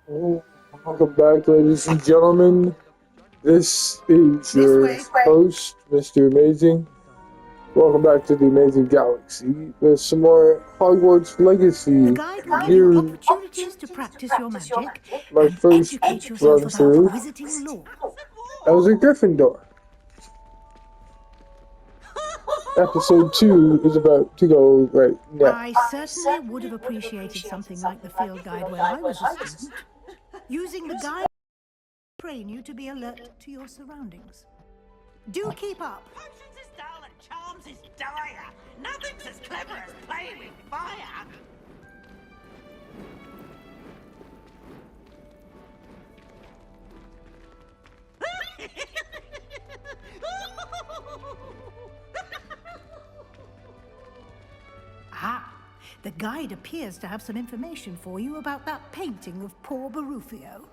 Oh, welcome back, ladies and gentlemen. This is your host, Mr. Amazing. Welcome back to the Amazing Galaxy with some more Hogwarts The Legacy. guide will give Here, you opportunities to practice your magic my and first educate yourself run about through. wizarding lore. I was a Gryffindor. Episode 2 is about to go right now. I certainly would have appreciated something like the field guide when I was a student. Using the guide will train you to be alert to your surroundings. Do keep up. Potions is dull and charms is dire. Nothing's as clever as playing with fire. Ah, the guide appears to have some information for you about that painting of poor Barufio.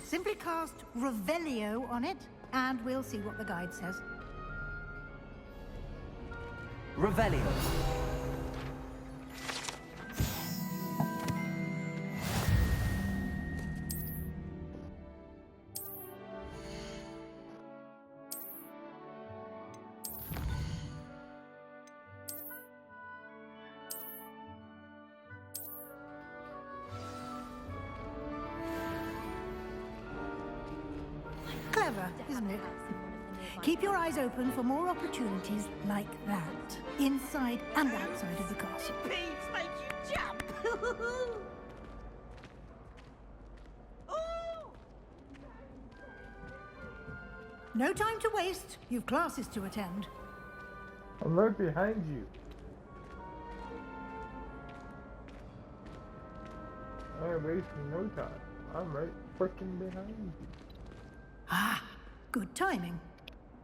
Simply cast Revelio on it, and we'll see what the guide says. Revelio. Clever, isn't it? Keep your eyes open for more opportunities like that, inside and outside of the castle. Beads make you jump. Ooh. No time to waste. You've classes to attend. I'm right behind you. I ain't wasting no time. I'm right freaking behind you. Ah, good timing.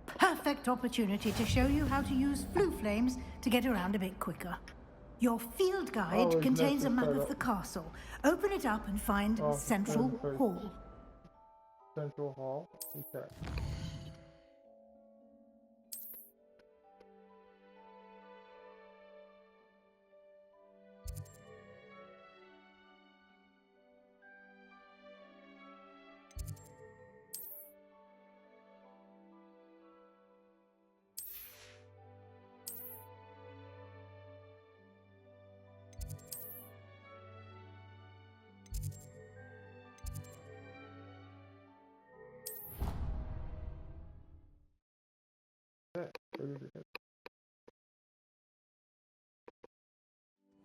Perfect opportunity to show you how to use flue flames to get around a bit quicker. Your field guide Always contains a map necessary. of the castle. Open it up and find Central necessary. Hall. Central Hall? Okay.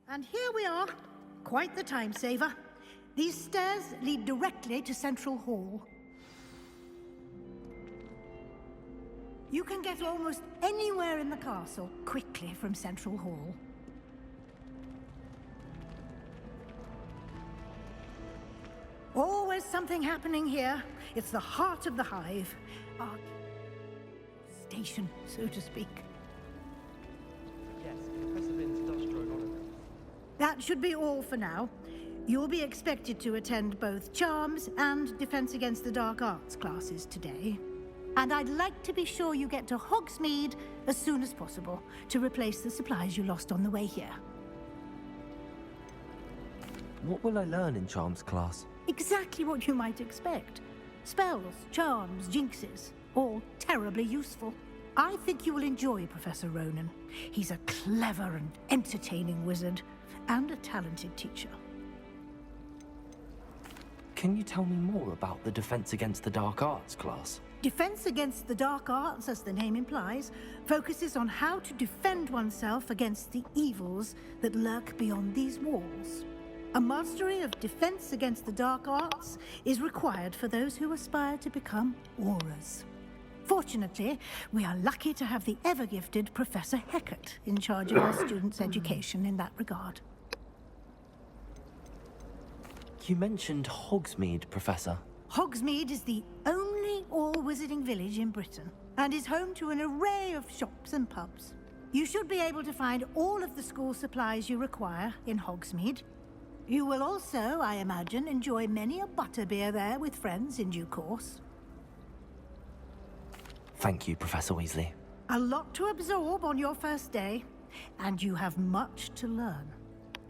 And here we are. Quite the time saver. These stairs lead directly to Central Hall. You can get almost anywhere in the castle quickly from Central Hall. Always something happening here. It's the heart of the hive. Our station, so to speak. Yes, Professor Vince does stroke on it. That should be all for now. You'll be expected to attend both Charms and Defense Against the Dark Arts classes today. And I'd like to be sure you get to Hogsmeade as soon as possible to replace the supplies you lost on the way here. What will I learn in Charms class? Exactly what you might expect. Spells, charms, jinxes, all terribly useful. I think you will enjoy Professor Ronan. He's a clever and entertaining wizard, and a talented teacher. Can you tell me more about the Defense Against the Dark Arts class? Defense Against the Dark Arts, as the name implies, focuses on how to defend oneself against the evils that lurk beyond these walls. A mastery of Defense Against the Dark Arts is required for those who aspire to become auras. Fortunately, we are lucky to have the ever-gifted Professor Hecat in charge of our students' education in that regard. You mentioned Hogsmeade, Professor. Hogsmeade is the only all-wizarding village in Britain and is home to an array of shops and pubs. You should be able to find all of the school supplies you require in Hogsmeade. You will also, I imagine, enjoy many a butterbeer there with friends in due course. Thank you, Professor Weasley. A lot to absorb on your first day, and you have much to learn.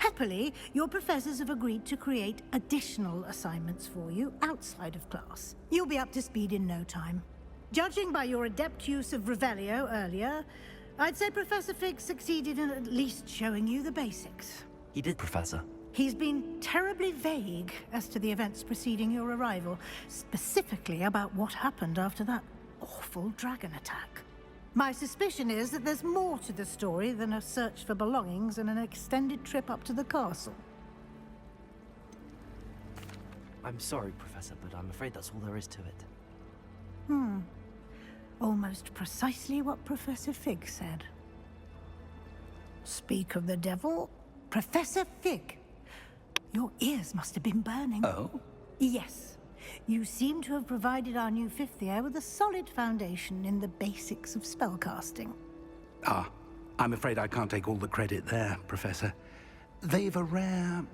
Happily, your professors have agreed to create additional assignments for you outside of class. You'll be up to speed in no time. Judging by your adept use of Revelio earlier, I'd say Professor Fig succeeded in at least showing you the basics. He did, Professor. He's been terribly vague as to the events preceding your arrival, specifically about what happened after that awful dragon attack. My suspicion is that there's more to the story than a search for belongings and an extended trip up to the castle. I'm sorry, Professor, but I'm afraid that's all there is to it. Almost precisely what Professor Fig said. Speak of the devil, Professor Fig. Your ears must have been burning. Oh? Yes. You seem to have provided our new fifth year with a solid foundation in the basics of spellcasting. Ah, I'm afraid I can't take all the credit there, Professor. They've a rare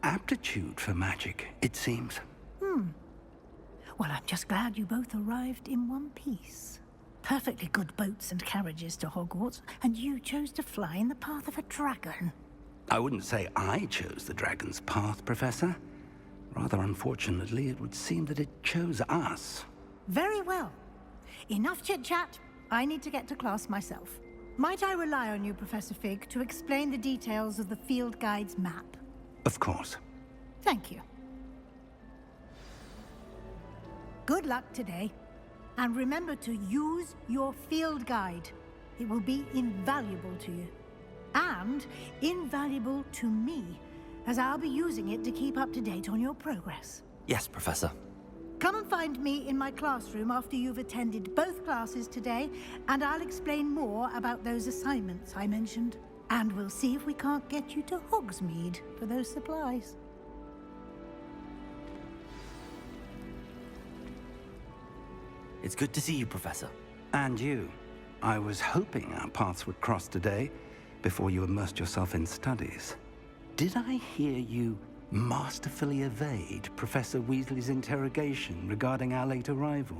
aptitude for magic, it seems. Well, I'm just glad you both arrived in one piece. Perfectly good boats and carriages to Hogwarts, and you chose to fly in the path of a dragon. I wouldn't say I chose the dragon's path, Professor. Rather unfortunately, it would seem that it chose us. Very well. Enough chit-chat. I need to get to class myself. Might I rely on you, Professor Fig, to explain the details of the field guide's map? Of course. Thank you. Good luck today. And remember to use your field guide. It will be invaluable to you. And invaluable to me, as I'll be using it to keep up to date on your progress. Yes, Professor. Come and find me in my classroom after you've attended both classes today, and I'll explain more about those assignments I mentioned. And we'll see if we can't get you to Hogsmeade for those supplies. It's good to see you, Professor. And you. I was hoping our paths would cross today, before you immersed yourself in studies. Did I hear you masterfully evade Professor Weasley's interrogation regarding our late arrival?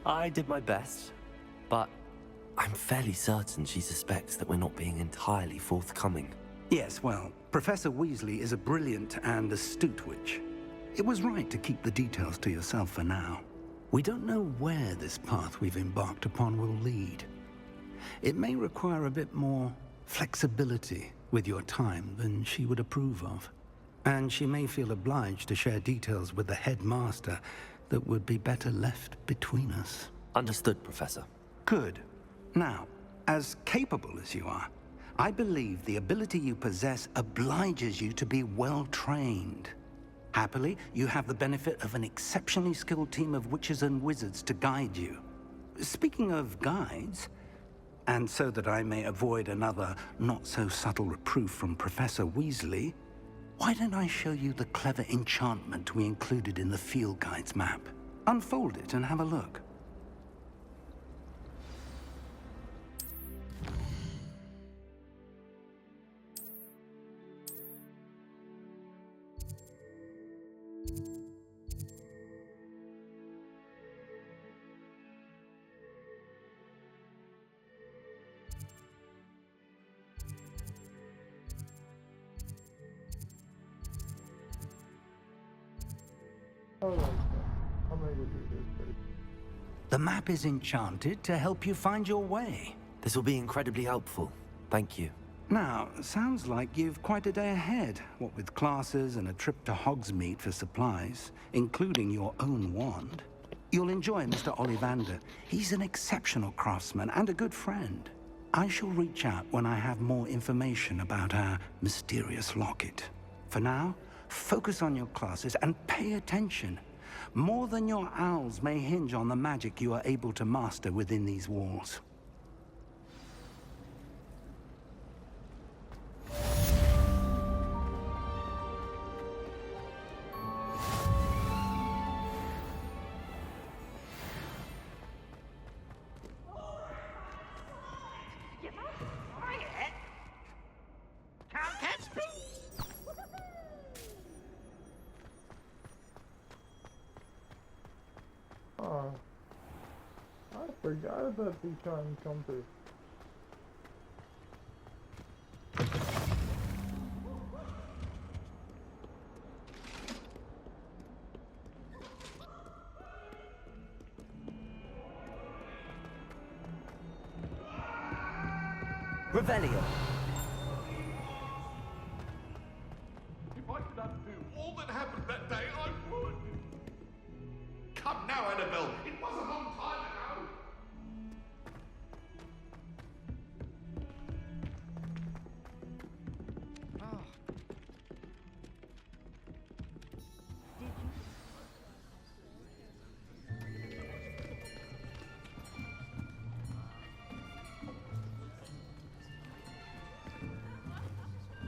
I did my best, but I'm fairly certain she suspects that we're not being entirely forthcoming. Yes, well, Professor Weasley is a brilliant and astute witch. It was right to keep the details to yourself for now. We don't know where this path we've embarked upon will lead. It may require a bit more flexibility with your time than she would approve of. And she may feel obliged to share details with the headmaster that would be better left between us. Understood, Professor. Good. Now, as capable as you are, I believe the ability you possess obliges you to be well trained. Happily, you have the benefit of an exceptionally skilled team of witches and wizards to guide you. Speaking of guides, and so that I may avoid another not-so-subtle reproof from Professor Weasley, why don't I show you the clever enchantment we included in the field guide's map? Unfold it and have a look. Oh, like that. I'm gonna go do this first. The map is enchanted to help you find your way. This will be incredibly helpful. Thank you. Now, sounds like you've quite a day ahead, what with classes and a trip to Hogsmeade for supplies, including your own wand. You'll enjoy Mr. Ollivander. He's an exceptional craftsman and a good friend. I shall reach out when I have more information about our mysterious locket. For now, focus on your classes and pay attention. More than your owls may hinge on the magic you are able to master within these walls. You're not quiet. Can't catch me. Oh, I forgot that the charm come through. Revelio. If I could undo all that happened that day, I would. Come now, Annabelle. It was a long time ago.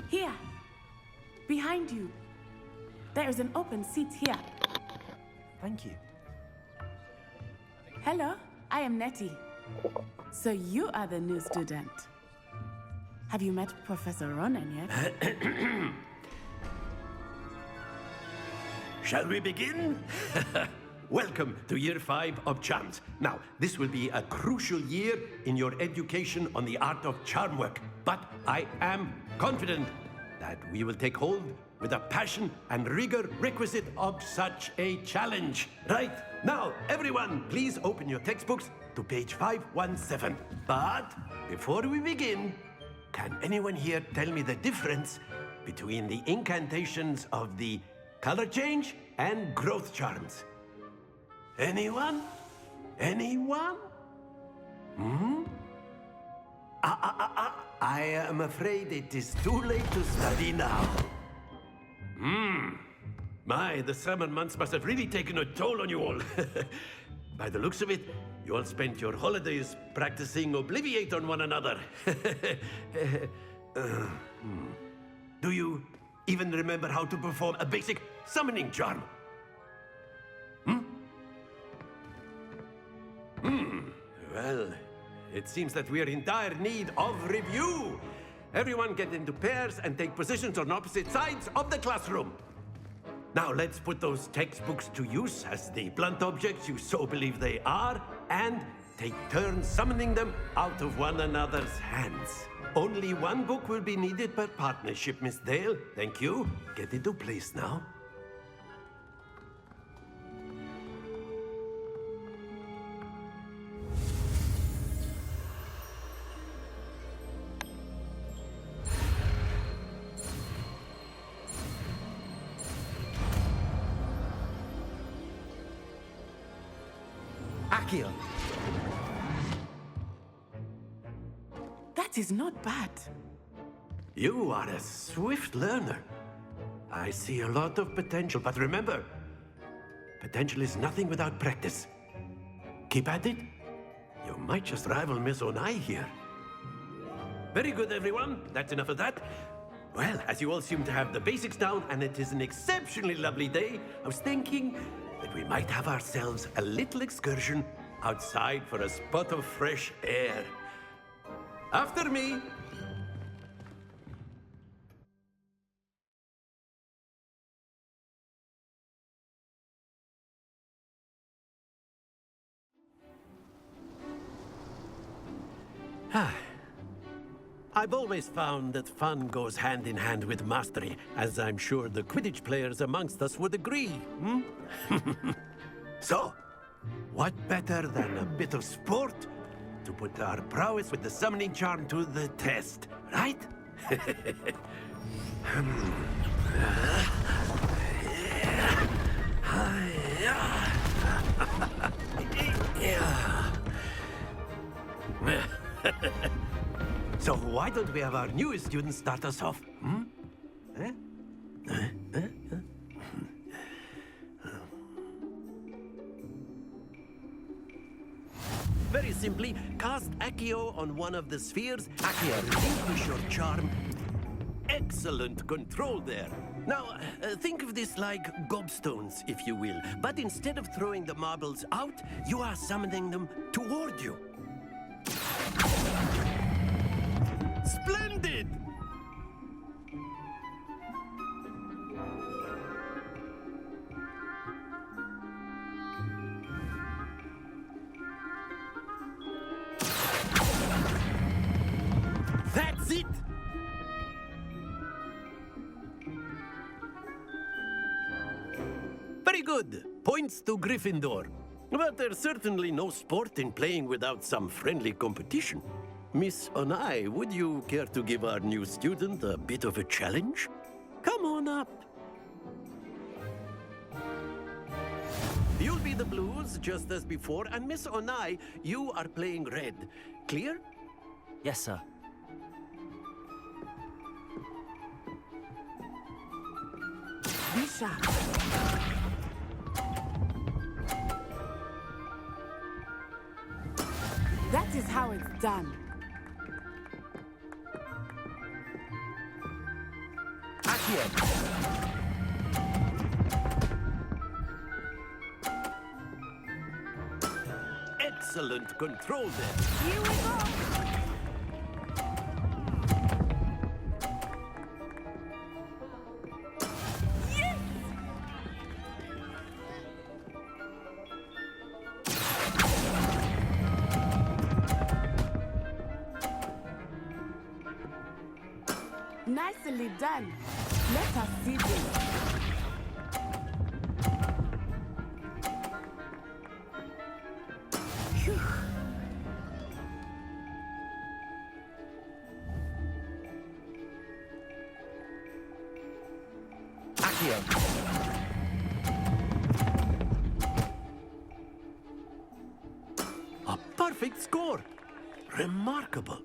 Here. Behind you. There is an open seat here. Thank you. Hello, I am Nettie. So you are the new student. Have you met Professor Ronan yet? Shall we begin? Welcome to Year 5 of Charms. Now, this will be a crucial year in your education on the art of charm work, but I am confident that we will take hold with the passion and rigor requisite of such a challenge. Right, now, everyone, please open your textbooks to page 517. But before we begin, can anyone here tell me the difference between the incantations of the color change and growth charms? Anyone? Anyone? I am afraid it is too late to study now. My, the summer months must have really taken a toll on you all. By the looks of it, you all spent your holidays practicing Obliviate on one another. Do you even remember how to perform a basic summoning charm? Well, it seems that we are in dire need of review. Everyone get into pairs and take positions on opposite sides of the classroom. Now let's put those textbooks to use as the blunt objects you so believe they are, and take turns summoning them out of one another's hands. Only one book will be needed per partnership, Miss Dale. Thank you. Get into place now. Accio. That is not bad. You are a swift learner. I see a lot of potential, but remember, potential is nothing without practice. Keep at it. You might just rival Miss Onai here. Very good, everyone. That's enough of that. Well, as you all seem to have the basics down, and it is an exceptionally lovely day, I was thinking that we might have ourselves a little excursion outside for a spot of fresh air. After me. I've always found that fun goes hand in hand with mastery, as I'm sure the Quidditch players amongst us would agree. So, what better than a bit of sport to put our prowess with the summoning charm to the test, right? So why don't we have our newest student start us off? Very simply, cast Accio on one of the spheres. Accio, relinquish your charm. Excellent control there. Now, think of this like gobstones, if you will. But instead of throwing the marbles out, you are summoning them toward you. Splendid! That's it! Very good. Points to Gryffindor. But there's certainly no sport in playing without some friendly competition. Miss Onai, would you care to give our new student a bit of a challenge? Come on up. You'll be the blues just as before, and Miss Onai, you are playing red. Clear? Yes, sir. Be sharp. That is how it's done. Accio. Excellent control there. Here we go. Nicely done. Let us see this. Phew. Accio. A perfect score. Remarkable.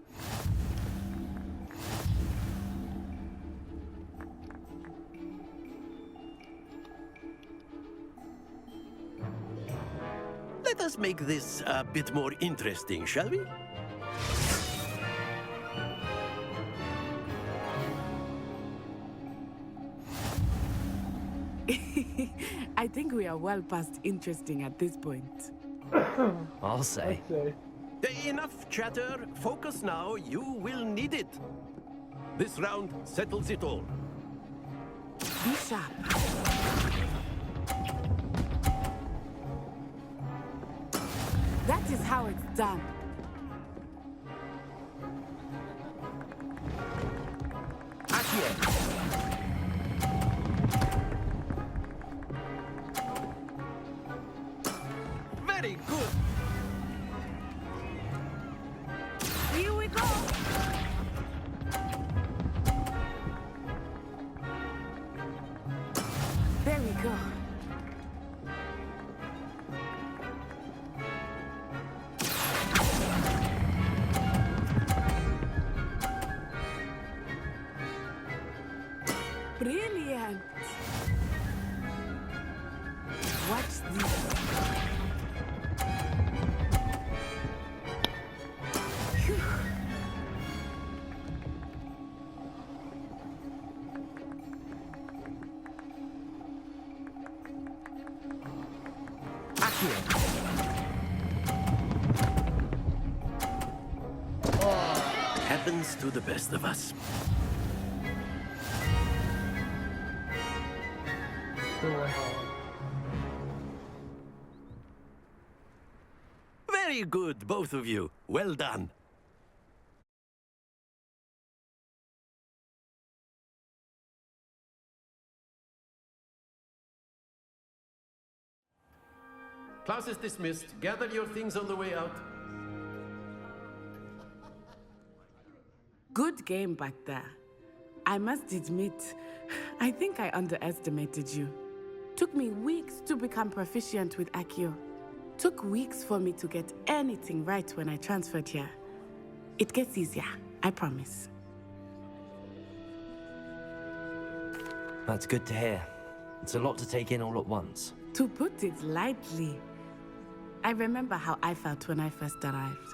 Let us make this a bit more interesting, shall we? I think we are well past interesting at this point. I'll say. Enough chatter. Focus now. You will need it. This round settles it all. Be sharp. That is how it's done. Accio. Very good. Here we go. There we go. Brilliant. Watch this. Phew. Accio. Happens to the best of us. Very good, both of you. Well done. Class is dismissed. Gather your things on the way out. Good game back there. I must admit, I think I underestimated you. Took me weeks to become proficient with Accio. Took weeks for me to get anything right when I transferred here. It gets easier, I promise. That's good to hear. It's a lot to take in all at once. To put it lightly, I remember how I felt when I first arrived.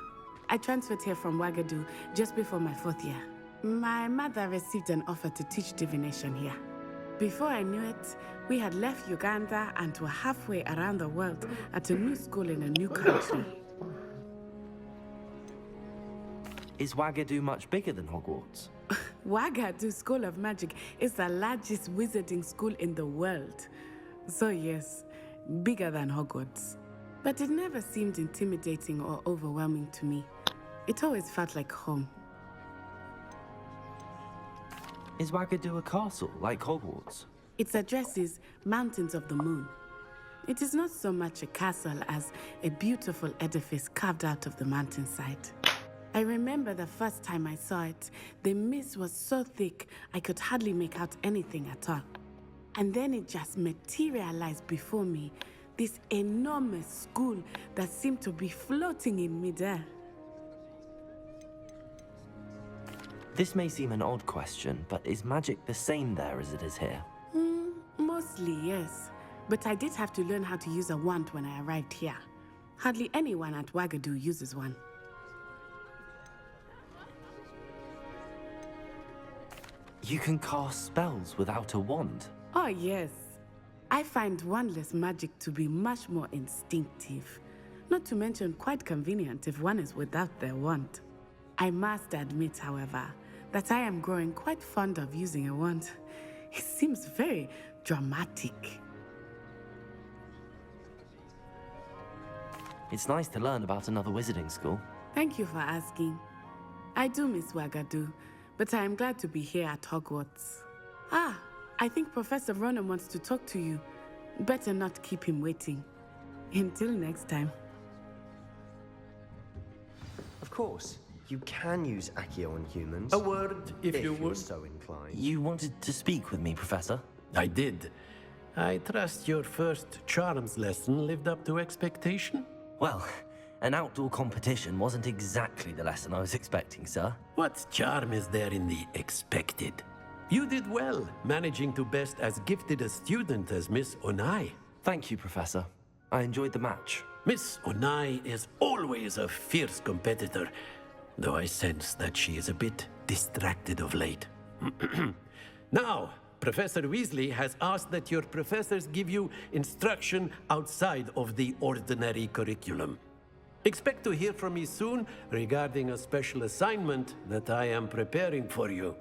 I transferred here from Ouagadougou just before my 4th year. My mother received an offer to teach divination here. Before I knew it, we had left Uganda and were halfway around the world at a new school in a new country. Is Ouagadougou much bigger than Hogwarts? Ouagadougou School of Magic is the largest wizarding school in the world. So yes, bigger than Hogwarts. But it never seemed intimidating or overwhelming to me. It always felt like home. Is Ouagadougou a castle, like Hogwarts? Its address is Mountains of the Moon. It is not so much a castle as a beautiful edifice carved out of the mountainside. I remember the first time I saw it, the mist was so thick I could hardly make out anything at all. And then it just materialized before me, this enormous school that seemed to be floating in midair. This may seem an odd question, but is magic the same there as it is here? Mostly, yes. But I did have to learn how to use a wand when I arrived here. Hardly anyone at Wagadu uses one. You can cast spells without a wand? Oh, yes. I find wandless magic to be much more instinctive. Not to mention quite convenient if one is without their wand. I must admit, however, that I am growing quite fond of using a wand. It seems very dramatic. It's nice to learn about another wizarding school. Thank you for asking. I do miss Wagadu, but I am glad to be here at Hogwarts. Ah, I think Professor Ronan wants to talk to you. Better not keep him waiting. Until next time. Of course, you can use Accio on humans. A word, if you you're would. so inclined. You wanted to speak with me, Professor? I did. I trust your first charms lesson lived up to expectation? Well, an outdoor competition wasn't exactly the lesson I was expecting, sir. What charm is there in the expected? You did well, managing to best as gifted a student as Miss Onai. Thank you, Professor. I enjoyed the match. Miss Onai is always a fierce competitor, though I sense that she is a bit distracted of late. Now, Professor Weasley has asked that your professors give you instruction outside of the ordinary curriculum. Expect to hear from me soon regarding a special assignment that I am preparing for you.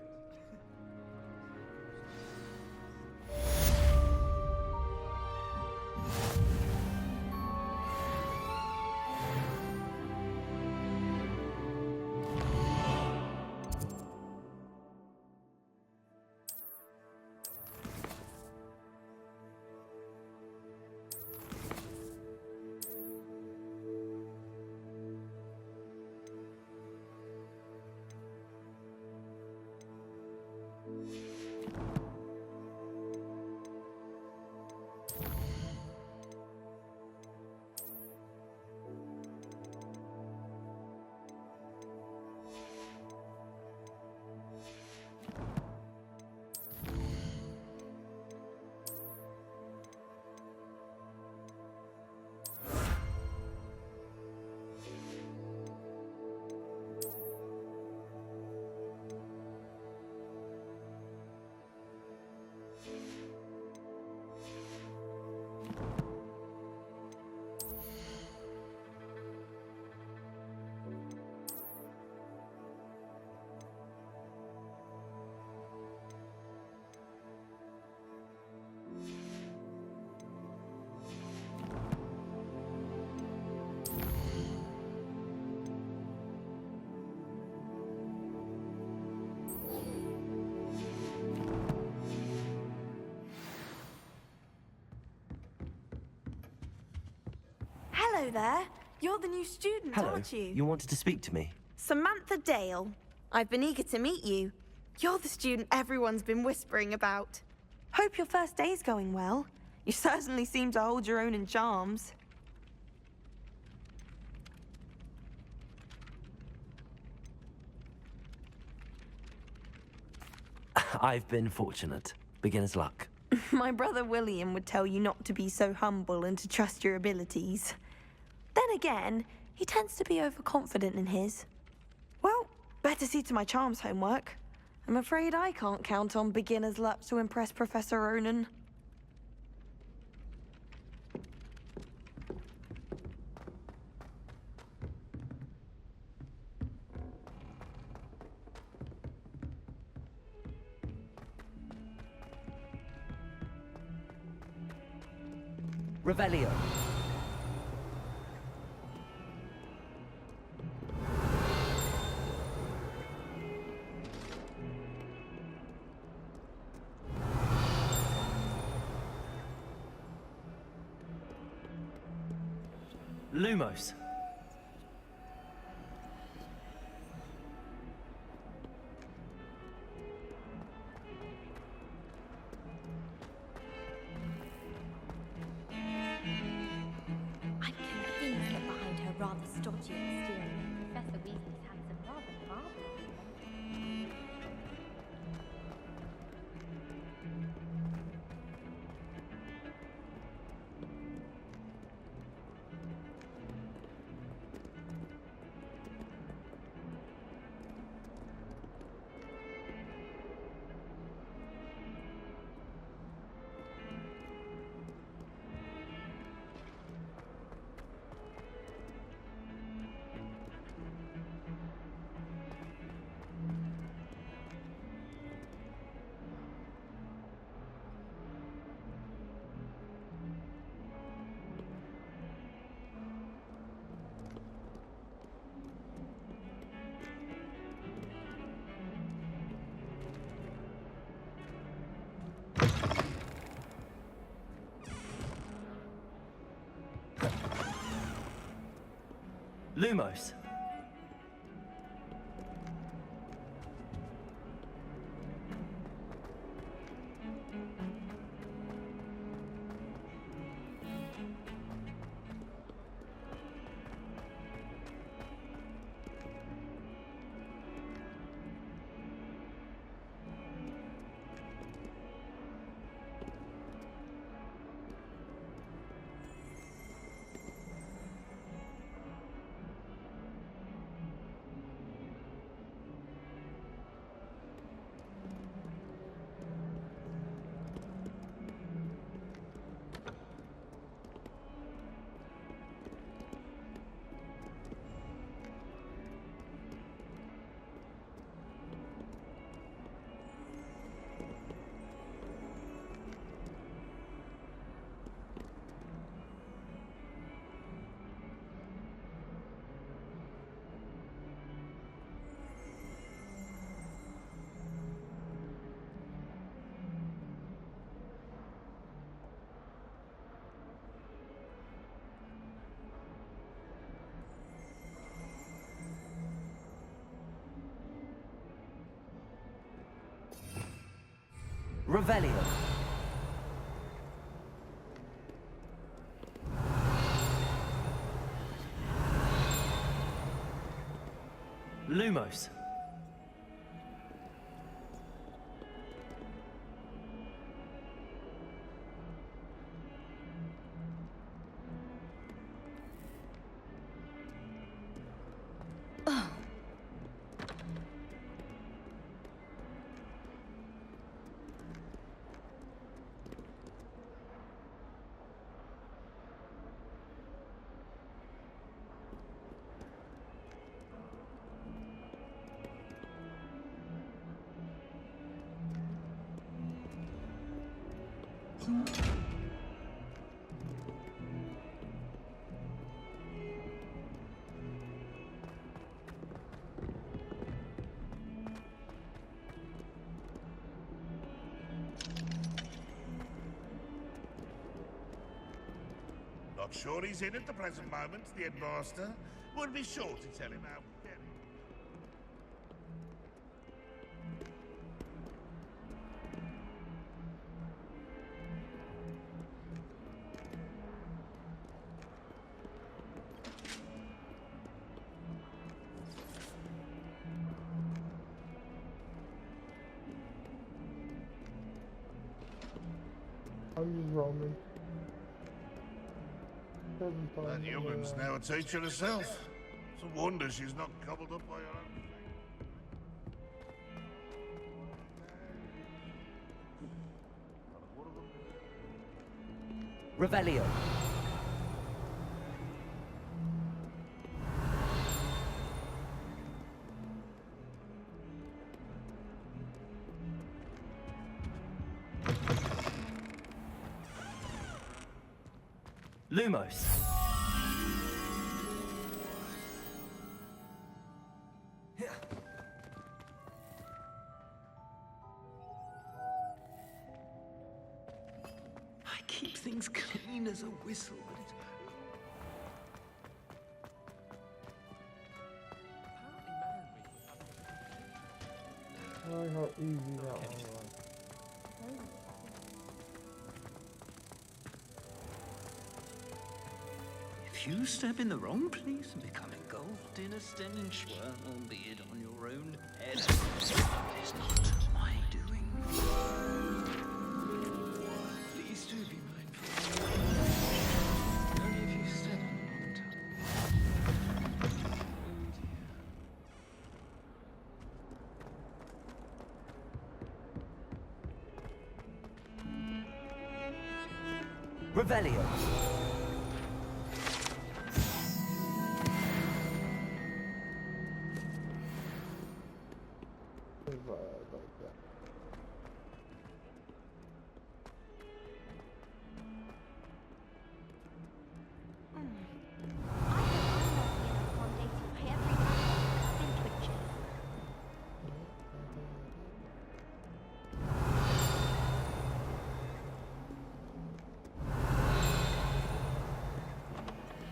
Hello there. You're the new student, Hello. aren't you? You wanted to speak to me? Samantha Dale. I've been eager to meet you. You're the student everyone's been whispering about. Hope your first day's going well. You certainly seem to hold your own in charms. I've been fortunate. Beginner's luck. My brother William would tell you not to be so humble and to trust your abilities. Then again, he tends to be overconfident in his. Well, better see to my charms homework. I'm afraid I can't count on beginner's luck to impress Professor Ronan. Revelio. Lumos. Lumos. Revelio. Lumos. Not sure he's in at the present moment, the headmaster. Would be sure to tell him how very... I'm Roman. That young'un's now a teacher herself. It's a wonder she's not cobbled up by her own. Revelio. Lumos. I keep things clean as a whistle, but it's... Oh, how easy that one was. If you step in the wrong place and become engulfed in a stinging swirl, albeit on your own head, it is not my doing. Please do be mindful. Only if you step on the wrong time. Oh dear. Revelio.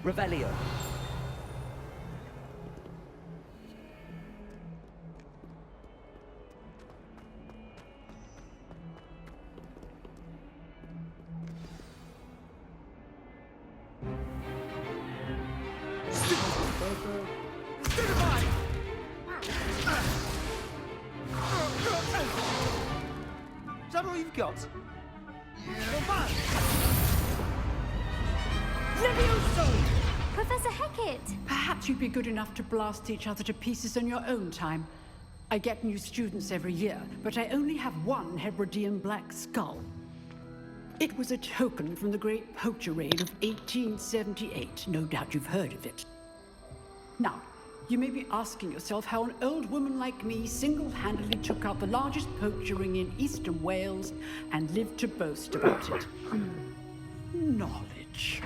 Revelio. that all you've got? Levioso! Professor Hecat! Perhaps you'd be good enough to blast each other to pieces on your own time. I get new students every year, but I only have one Hebridean black skull. It was a token from the Great Poacher Raid of 1878. No doubt you've heard of it. Now, you may be asking yourself how an old woman like me single-handedly took out the largest poacher ring in eastern Wales and lived to boast about it. Knowledge.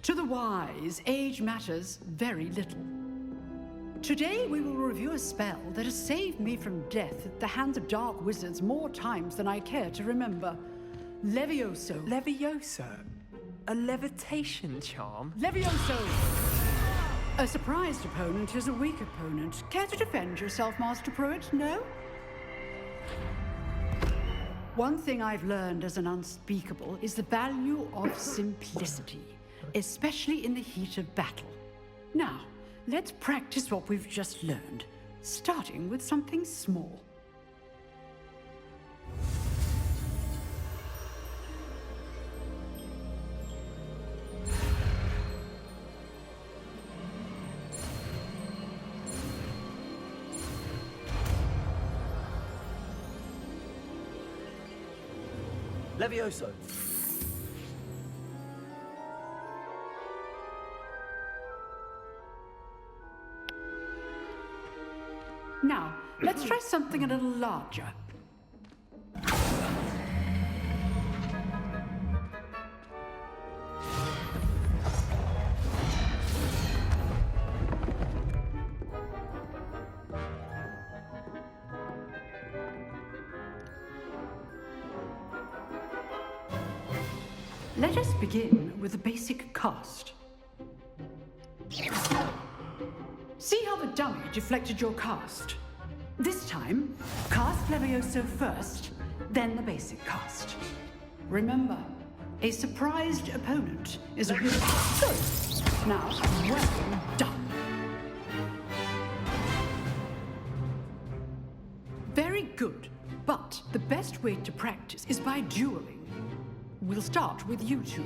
To the wise, age matters very little. Today we will review a spell that has saved me from death at the hands of dark wizards more times than I care to remember. Levioso. Levioso? A levitation charm? Levioso! A surprised opponent is a weak opponent. Care to defend yourself, Master Pruitt? No? One thing I've learned as an unspeakable is the value of simplicity, especially in the heat of battle. Now, let's practice what we've just learned, starting with something small. Levioso. Now, let's try something a little larger. Let us begin with a basic cast. See how the dummy deflected your cast? This time, cast Levioso first, then the basic cast. Remember, a surprised opponent is a good... Good! Now, well done. Very good, but the best way to practice is by dueling. We'll start with you two.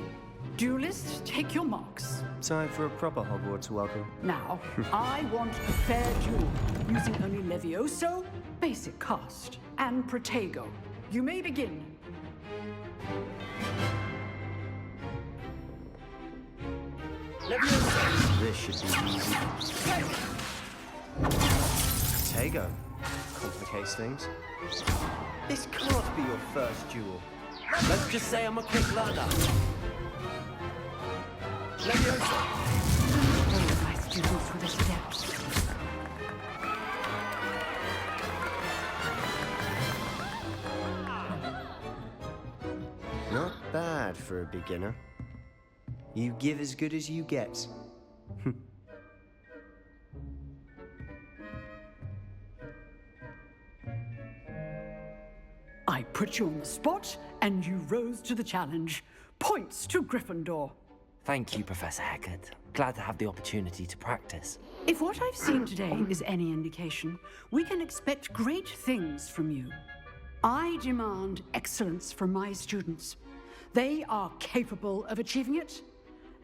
Duelists, take your marks. Time for a proper Hogwarts welcome. Now, I want a fair duel, using only Levioso, basic cast, and Protego. You may begin. Levioso! This should be easy. Protego. Complicates things. This can't be your first duel. Let's just say I'm a quick learner. Levioso! All of my students with a steps. Not bad for a beginner. You give as good as you get. I put you on the spot, and you rose to the challenge. Points to Gryffindor. Thank you, Professor Hecat. Glad to have the opportunity to practice. If what I've seen today is any indication, we can expect great things from you. I demand excellence from my students. They are capable of achieving it,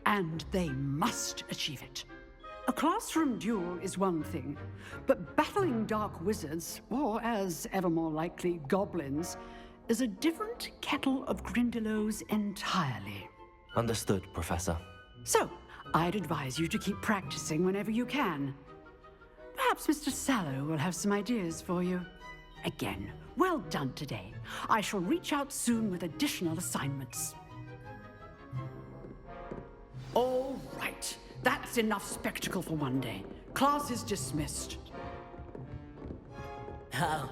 and they must achieve it. A classroom duel is one thing, but battling dark wizards, or as ever more likely, goblins, is a different kettle of Grindylows entirely. Understood, Professor. So, I'd advise you to keep practicing whenever you can. Perhaps Mr. Sallow will have some ideas for you. Again, well done today. I shall reach out soon with additional assignments. All right. That's enough spectacle for one day. Class is dismissed. Oh,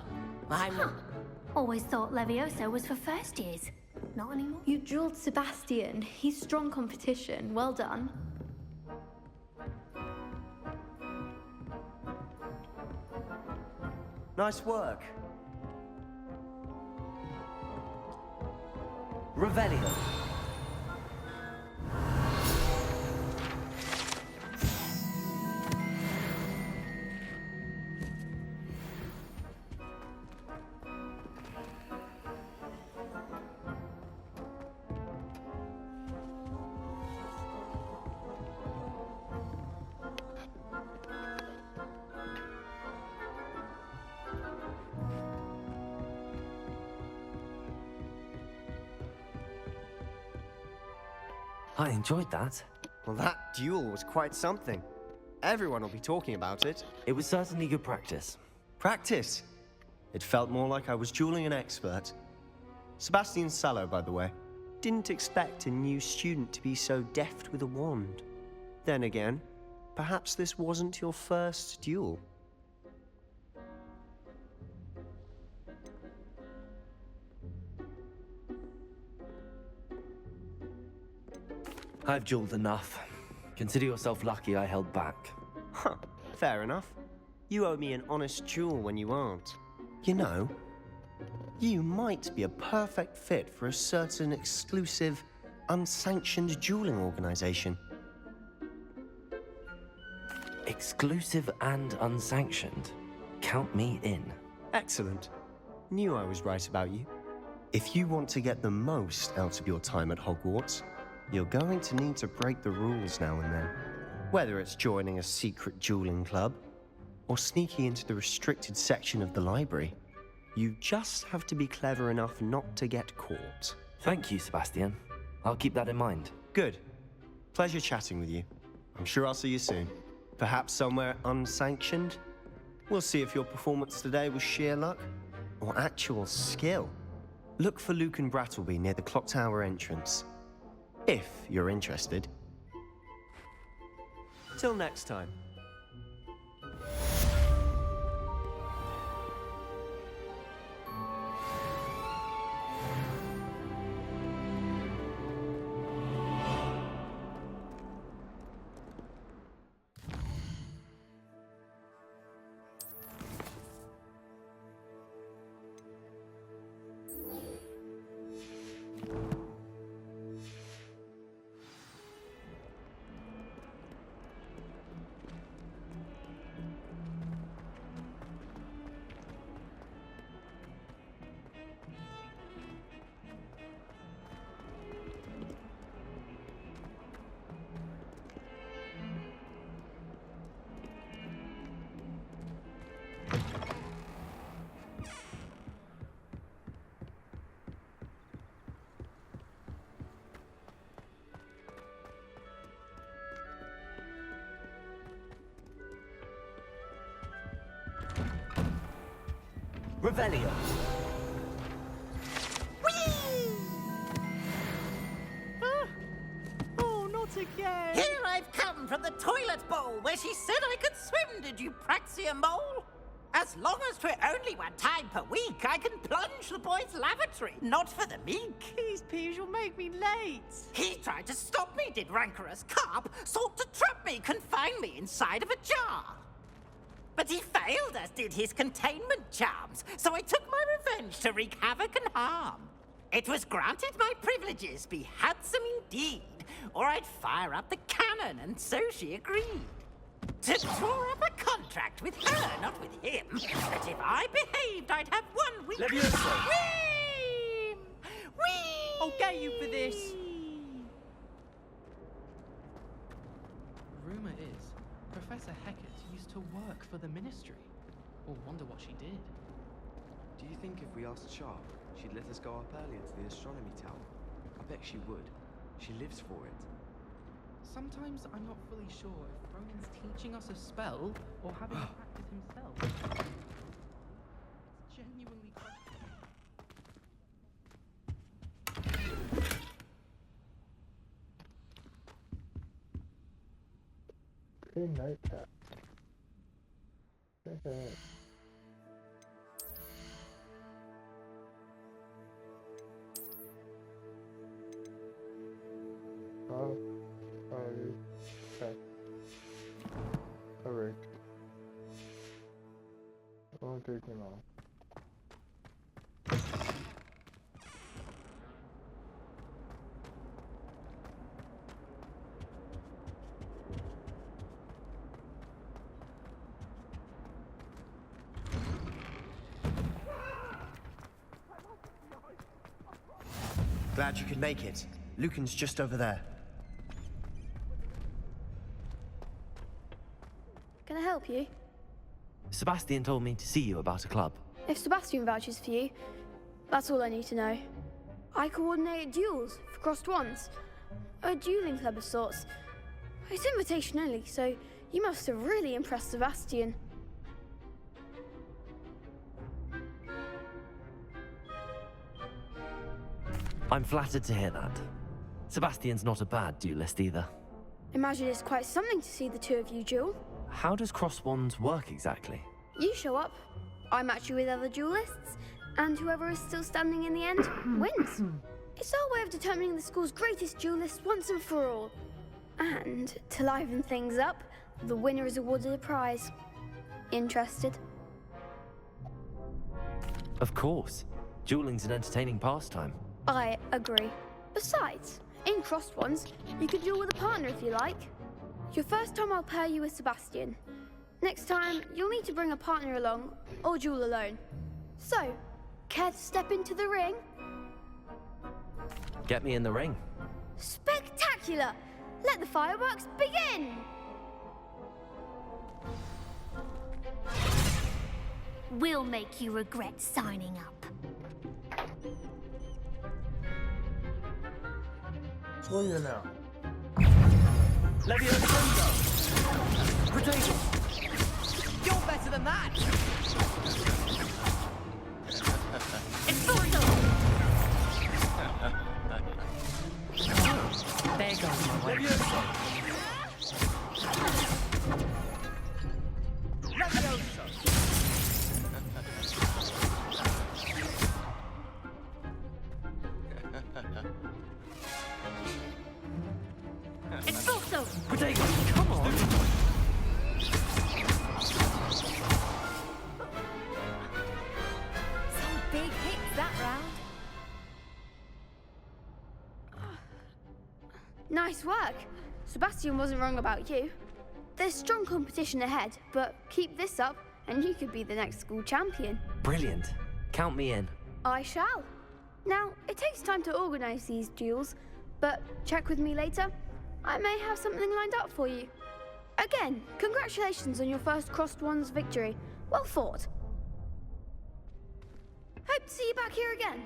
always thought Levioso was for first years. Not anymore. You drilled Sebastian. He's strong competition. Well done. Nice work. Revelio. I enjoyed that. Well, that duel was quite something. Everyone will be talking about it. It was certainly good practice. Practice? It felt more like I was dueling an expert. Sebastian Sallow, by the way. Didn't expect a new student to be so deft with a wand. Then again, perhaps this wasn't your first duel. I've dueled enough. Consider yourself lucky I held back. Huh, fair enough. You owe me an honest duel when you aren't. You know, you might be a perfect fit for a certain exclusive, unsanctioned dueling organization. Exclusive and unsanctioned? Count me in. Excellent. Knew I was right about you. If you want to get the most out of your time at Hogwarts, you're going to need to break the rules now and then. Whether it's joining a secret dueling club, or sneaking into the restricted section of the library, you just have to be clever enough not to get caught. Thank you, Sebastian. I'll keep that in mind. Good. Pleasure chatting with you. I'm sure I'll see you soon. Perhaps somewhere unsanctioned? We'll see if your performance today was sheer luck or actual skill. Look for Luke and Brattleby near the clock tower entrance. If you're interested. Till next time. Revelio. Oh, not again! Here I've come from the toilet bowl where she said I could swim, did you Praxia mole? As long as 'twere only one time per week, I can plunge the boy's lavatory, not for the meek. These peas will make me late. He tried to stop me, did rancorous carp, sought to trap me, confine me inside of a jar. But he failed, as did his containment charms, so I took my revenge to wreak havoc and harm. It was granted my privileges be handsome indeed, or I'd fire up the cannon, and so she agreed. To draw up a contract with her, not with him, that if I behaved, I'd have 1 week. Levioso. Whee! Whee! I'll get you for this. Rumor is, Professor Hecat used to work for the Ministry. Or wonder what she did. Do you think if we asked Sharp, she'd let us go up earlier to the astronomy tower? I bet she would. She lives for it. Sometimes I'm not fully sure if Ronin's teaching us a spell or having a practice himself. It's genuinely Good night cap. Oh, okay. Alright. It won't take me long. Glad you could make it. Lucan's just over there. Can I help you? Sebastian told me to see you about a club. If Sebastian vouches for you, that's all I need to know. I coordinate duels for crossed wands. A dueling club of sorts. It's invitation only, so you must have really impressed Sebastian. I'm flattered to hear that. Sebastian's not a bad duelist either. Imagine it's quite something to see the two of you duel. How does crosswands work exactly? You show up, I match you with other duelists, and whoever is still standing in the end wins. It's our way of determining the school's greatest duelist once and for all. And to liven things up, the winner is awarded a prize. Interested? Of course. Dueling's an entertaining pastime. I agree. Besides, in crossed ones, you can duel with a partner if you like. Your first time I'll pair you with Sebastian. Next time, you'll need to bring a partner along, or duel alone. So, care to step into the ring? Get me in the ring. Spectacular! Let the fireworks begin! We'll make you regret signing up. Where are you now? Levioso! Potato! You're better than that! There goes my way. Levioso! Expulso! Potato! Come on! Some big hits that round. Nice work. Sebastian wasn't wrong about you. There's strong competition ahead, but keep this up and you could be the next school champion. Brilliant. Count me in. I shall. Now, it takes time to organise these duels, but check with me later. I may have something lined up for you. Again, congratulations on your first Crossed Ones victory. Well fought. Hope to see you back here again.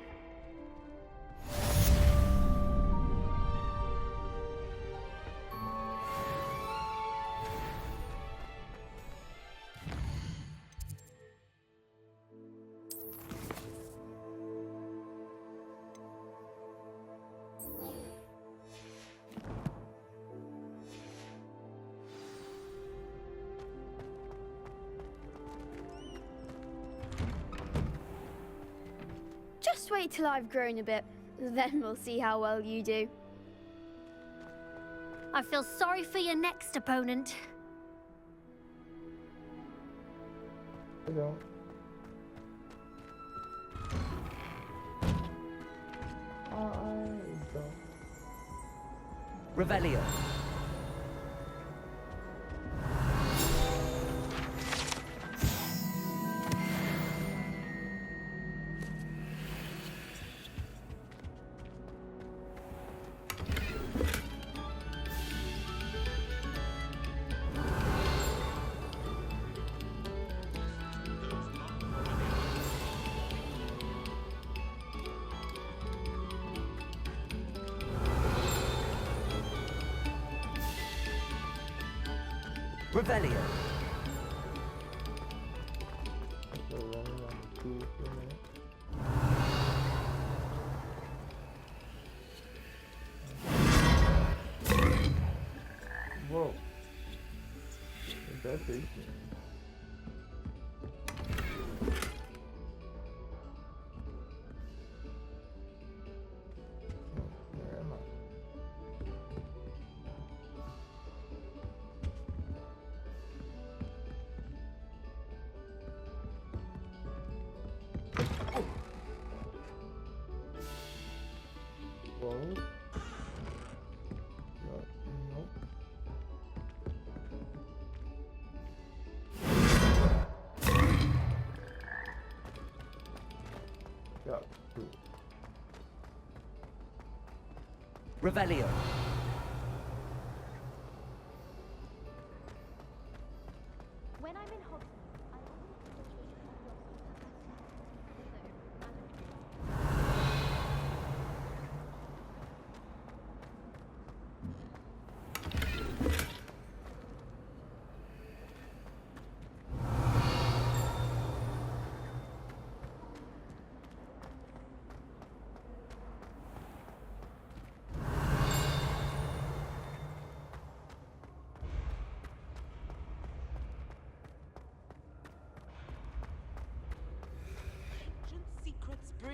Just wait till I've grown a bit, then we'll see how well you do. I feel sorry for your next opponent. I don't. Revelio. Revelio. Whoa. That's it. Where am I? Whoa. Nope. Got two. Revelio. When I'm in Hogwarts,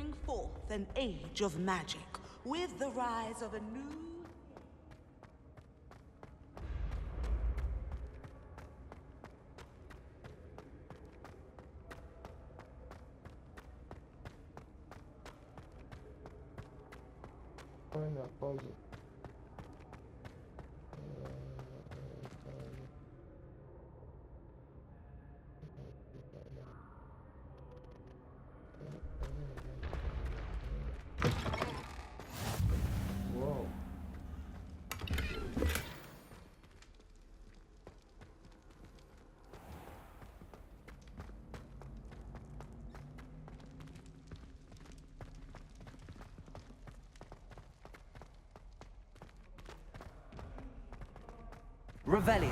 bring forth an age of magic with the rise of a new... Find that puzzle. Whoa. Revelio.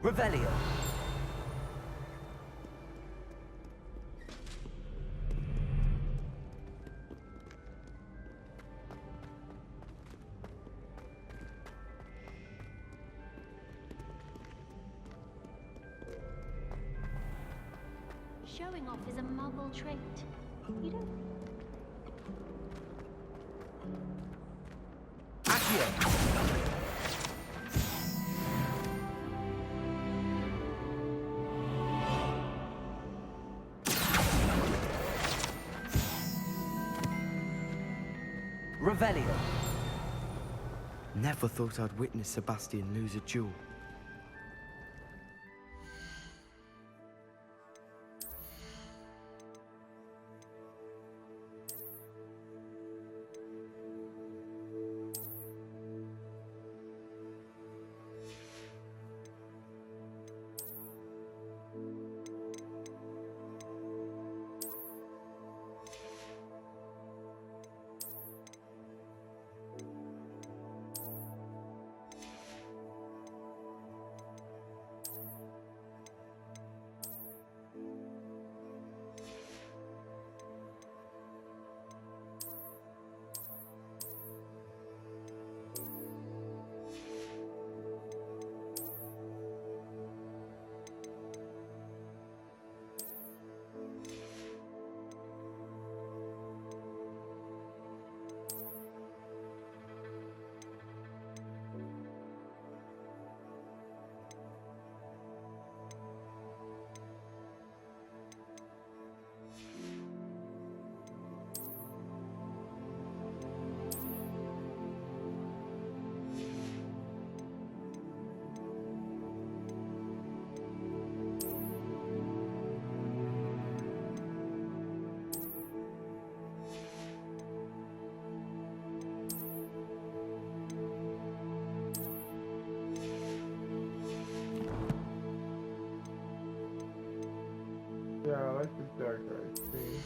Revelio. Showing off is a muggle trait. You don't... Revelio. Never thought I'd witness Sebastian lose a duel. Yeah, I like the dark eye thing.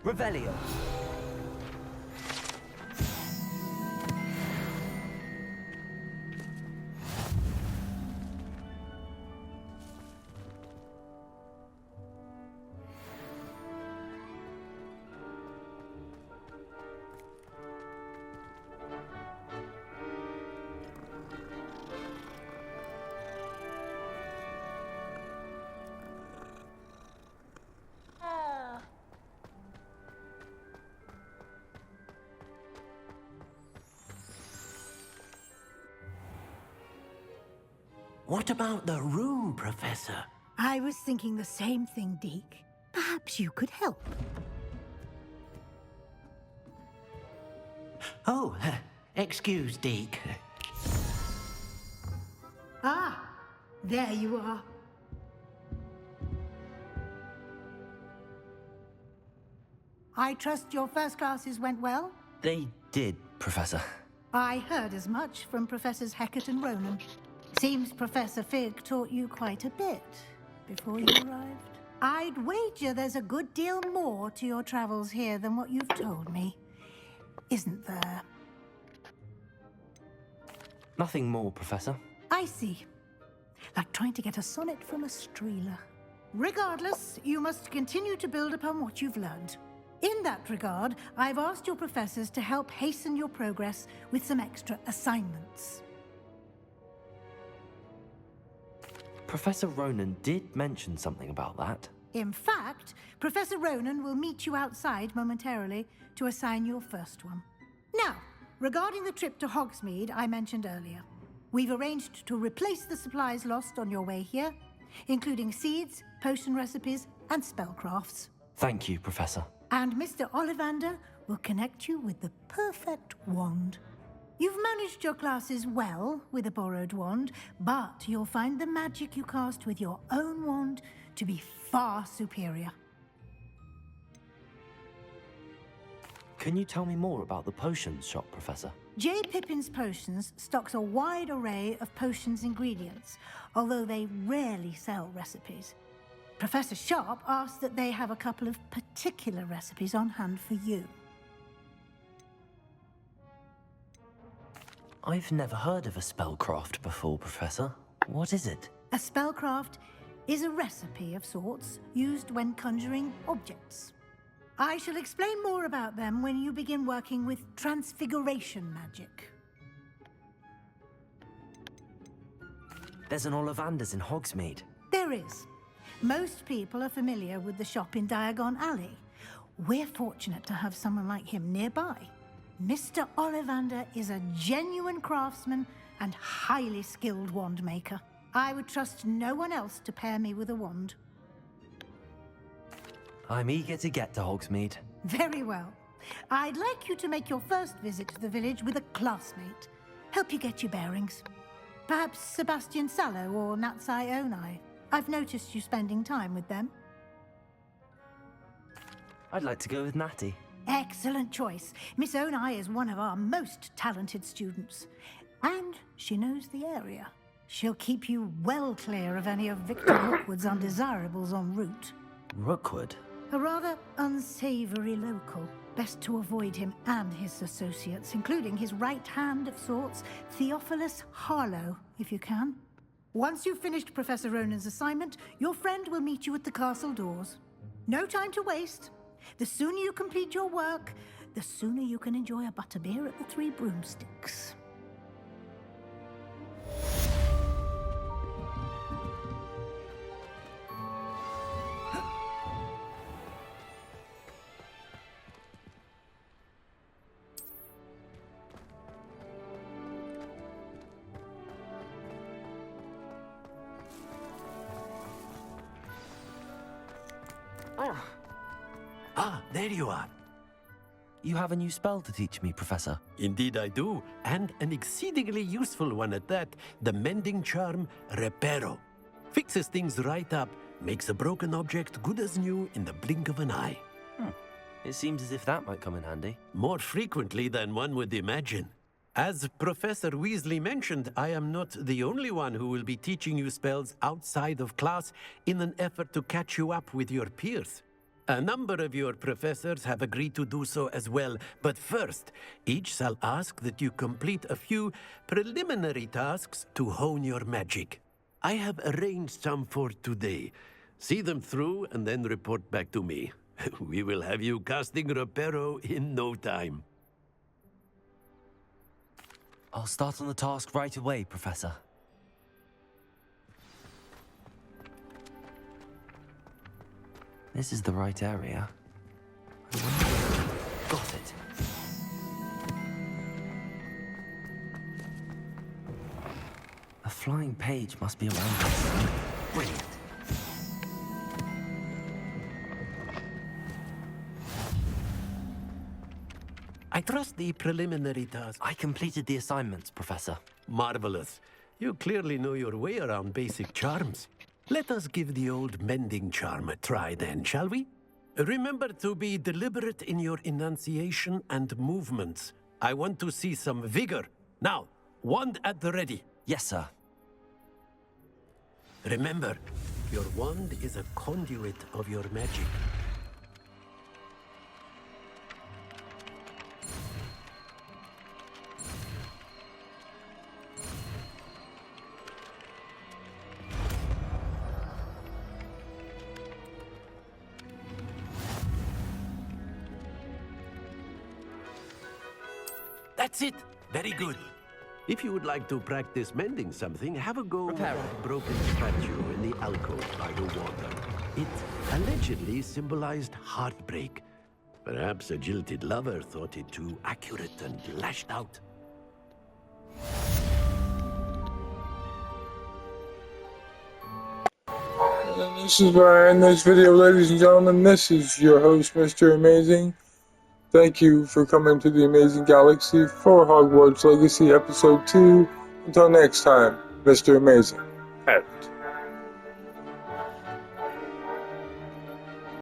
Revelio. What about the room, Professor? I was thinking the same thing, Deke. Perhaps you could help. Oh, excuse, Deke. Ah, there you are. I trust your first classes went well? They did, Professor. I heard as much from Professors Hecat and Ronan. Seems Professor Fig taught you quite a bit before you arrived. I'd wager there's a good deal more to your travels here than what you've told me. Isn't there? Nothing more, Professor. I see. Like trying to get a sonnet from a streeler. Regardless, you must continue to build upon what you've learned. In that regard, I've asked your professors to help hasten your progress with some extra assignments. Professor Ronan did mention something about that. In fact, Professor Ronan will meet you outside momentarily to assign your first one. Now, regarding the trip to Hogsmeade I mentioned earlier, we've arranged to replace the supplies lost on your way here, including seeds, potion recipes, and spellcrafts. Thank you, Professor. And Mr. Ollivander will connect you with the perfect wand. You've managed your classes well with a borrowed wand, but you'll find the magic you cast with your own wand to be far superior. Can you tell me more about the potions shop, Professor? J. Pippin's Potions stocks a wide array of potions ingredients, although they rarely sell recipes. Professor Sharp asked that they have a couple of particular recipes on hand for you. I've never heard of a spellcraft before, Professor. What is it? A spellcraft is a recipe of sorts used when conjuring objects. I shall explain more about them when you begin working with transfiguration magic. There's an Ollivander's in Hogsmeade. There is. Most people are familiar with the shop in Diagon Alley. We're fortunate to have someone like him nearby. Mr. Ollivander is a genuine craftsman and highly skilled wand maker. I would trust no one else to pair me with a wand. I'm eager to get to Hogsmeade. Very well. I'd like you to make your first visit to the village with a classmate. Help you get your bearings. Perhaps Sebastian Sallow or Natsai Onai. I've noticed you spending time with them. I'd like to go with Natty. Excellent choice. Miss Onai is one of our most talented students. And she knows the area. She'll keep you well clear of any of Victor Rookwood's undesirables en route. Rookwood? A rather unsavory local. Best to avoid him and his associates, including his right hand of sorts, Theophilus Harlow, if you can. Once you've finished Professor Ronan's assignment, your friend will meet you at the castle doors. No time to waste. The sooner you complete your work, the sooner you can enjoy a butterbeer at the Three Broomsticks. Ah, there you are. You have a new spell to teach me, Professor. Indeed I do, and an exceedingly useful one at that, the mending charm Reparo. Fixes things right up, makes a broken object good as new in the blink of an eye. It seems as if that might come in handy. More frequently than one would imagine. As Professor Weasley mentioned, I am not the only one who will be teaching you spells outside of class in an effort to catch you up with your peers. A number of your professors have agreed to do so as well, but first, each shall ask that you complete a few preliminary tasks to hone your magic. I have arranged some for today. See them through and then report back to me. We will have you casting Reparo in no time. I'll start on the task right away, Professor. This is the right area. Got it. A flying page must be around this. Brilliant. I trust the preliminary task. I completed the assignments, Professor. Marvelous. You clearly know your way around basic charms. Let us give the old mending charm a try then, shall we? Remember to be deliberate in your enunciation and movements. I want to see some vigor. Now, wand at the ready. Yes, sir. Remember, your wand is a conduit of your magic. That's it. Very good. If you would like to practice mending something, have a go with a broken statue in the alcove by the water. It allegedly symbolized heartbreak. Perhaps a jilted lover thought it too accurate and lashed out. And this is where I end this video, ladies and gentlemen. This is your host, Mr. Amazing. Thank you for coming to the Amazing Galaxy for Hogwarts Legacy Episode 2. Until next time, Mr. Amazing. Out.